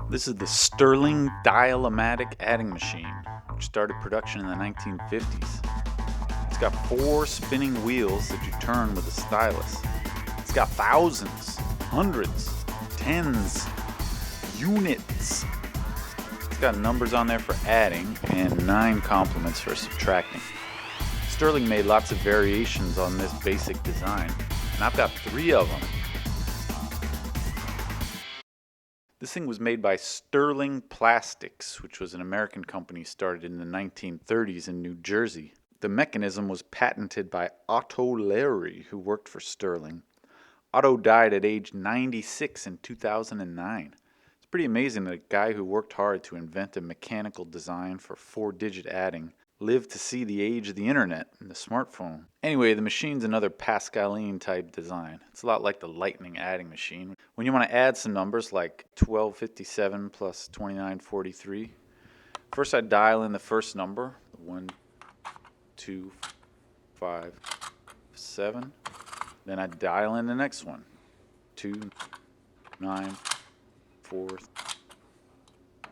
This is the Sterling Dial-A-Matic adding machine, which started production in the 1950s. It's got 4 spinning wheels that you turn with a stylus. It's got thousands, hundreds, tens, units. It's got numbers on there for adding and 9 complements for subtracting. Sterling made lots of variations on this basic design, and I've got 3 of them. This thing was made by Sterling Plastics, which was an American company started in the 1930s in New Jersey. The mechanism was patented by Otto Larry, who worked for Sterling. Otto died at age 96 in 2009. It's pretty amazing that a guy who worked hard to invent a mechanical design for 4-digit adding lived to see the age of the internet and the smartphone. Anyway, the machine's another Pascaline type design. It's a lot like the lightning adding machine. When you want to add some numbers like 1257 plus 2943, first I dial in the first number, 1, 2, 5, 7. Then I dial in the next one, 2, 9, 4,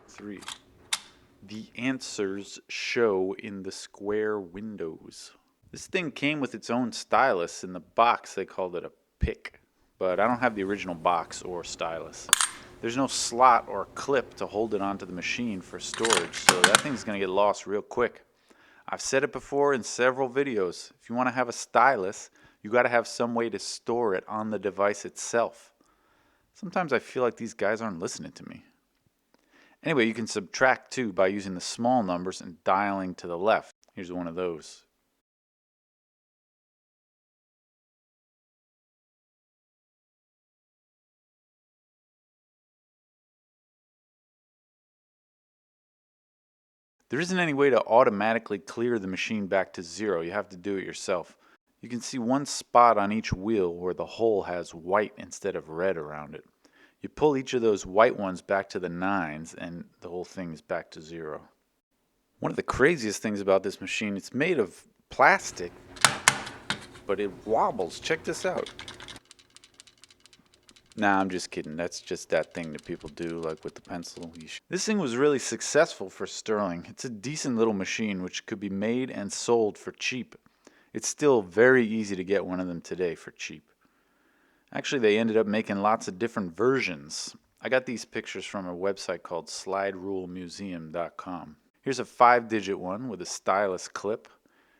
3. The answers show in the square windows. This thing came with its own stylus. In the box they called it a pick, but I don't have the original box or stylus. There's no slot or clip to hold it onto the machine for storage, so that thing's gonna get lost real quick. I've said it before in several videos. If you want to have a stylus, you got to have some way to store it on the device itself. Sometimes I feel like these guys aren't listening to me. Anyway, you can subtract too by using the small numbers and dialing to the left. Here's one of those. There isn't any way to automatically clear the machine back to 0. You have to do it yourself. You can see one spot on each wheel where the hole has white instead of red around it. You pull each of those white ones back to the 9s and the whole thing is back to 0. One of the craziest things about this machine, it's made of plastic, but it wobbles. Check this out. Nah, I'm just kidding. That's just that thing that people do, like with the pencil. This thing was really successful for Sterling. It's a decent little machine which could be made and sold for cheap. It's still very easy to get one of them today for cheap. Actually, they ended up making lots of different versions. I got these pictures from a website called sliderulemuseum.com. Here's a 5-digit one with a stylus clip.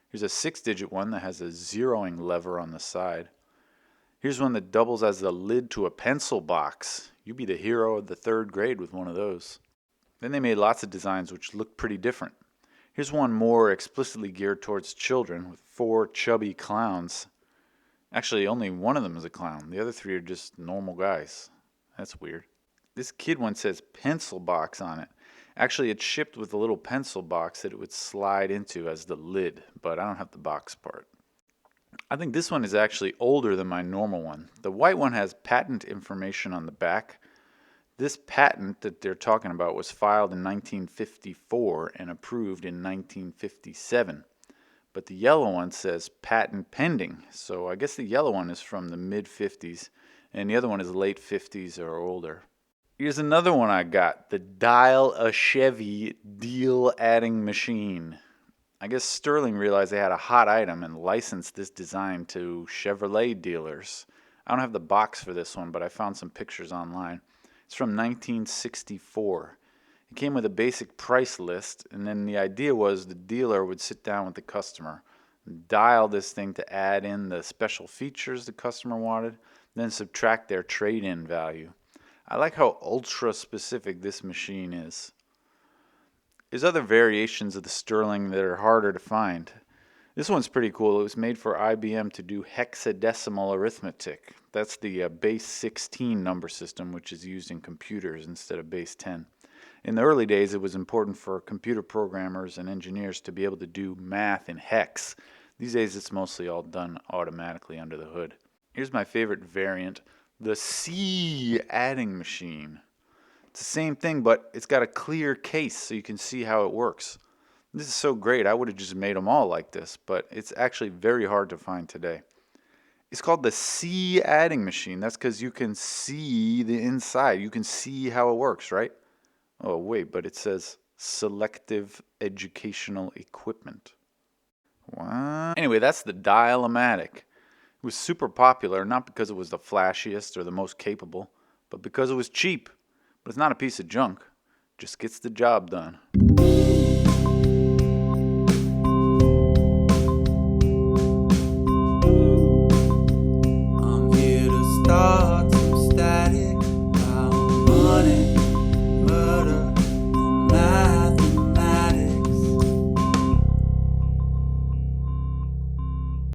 Here's a 6-digit one that has a zeroing lever on the side. Here's one that doubles as the lid to a pencil box. You'd be the hero of the 3rd grade with one of those. Then they made lots of designs which look pretty different. Here's one more explicitly geared towards children with 4 chubby clowns. Actually, only one of them is a clown. The other 3 are just normal guys. That's weird. This kid one says pencil box on it. Actually, it's shipped with a little pencil box that it would slide into as the lid, but I don't have the box part. I think this one is actually older than my normal one. The white one has patent information on the back. This patent that they're talking about was filed in 1954 and approved in 1957. But the yellow one says patent pending, so I guess the yellow one is from the mid-50s and the other one is late 50s or older. Here's another one I got, the Dial-A-Chevy deal adding machine. I guess Sterling realized they had a hot item and licensed this design to Chevrolet dealers. I don't have the box for this one, but I found some pictures online. It's from 1964. It came with a basic price list, and then the idea was the dealer would sit down with the customer, dial this thing to add in the special features the customer wanted, then subtract their trade-in value. I like how ultra specific this machine is. There's other variations of the Sterling that are harder to find. This one's pretty cool. It was made for IBM to do hexadecimal arithmetic. That's the base 16 number system, which is used in computers instead of base 10. In the early days, it was important for computer programmers and engineers to be able to do math in hex. These days, it's mostly all done automatically under the hood. Here's my favorite variant, the C adding machine. It's the same thing, but it's got a clear case so you can see how it works. This is so great. I would have just made them all like this, but it's actually very hard to find today. It's called the C adding machine. That's because you can see the inside. You can see how it works, right? Oh, wait, but it says selective educational equipment. What? Anyway, that's the Dial-A-Matic. It was super popular, not because it was the flashiest or the most capable, but because it was cheap. But it's not a piece of junk. Just gets the job done. I'm here to start some static. I'm running.